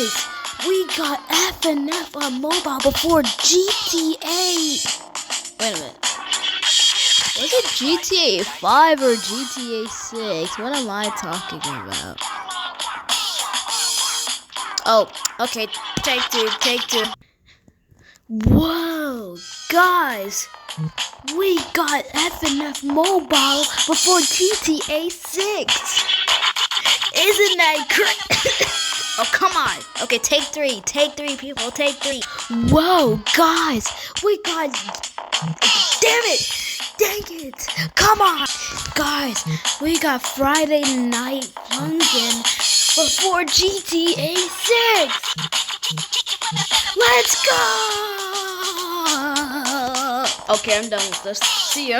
Guys, we got FNF on mobile before GTA. Wait a minute. Was it GTA 5 or GTA 6? What am I talking about? Oh, okay. Take two. Whoa, guys. We got FNF mobile before GTA 6. Isn't that crazy? Oh, come on. Okay, take three, people. Take three. Whoa, guys. We got... Damn it. Dang it. Come on. Guys, we got Friday Night Funkin' before GTA 6. Let's go. Okay, I'm done with this.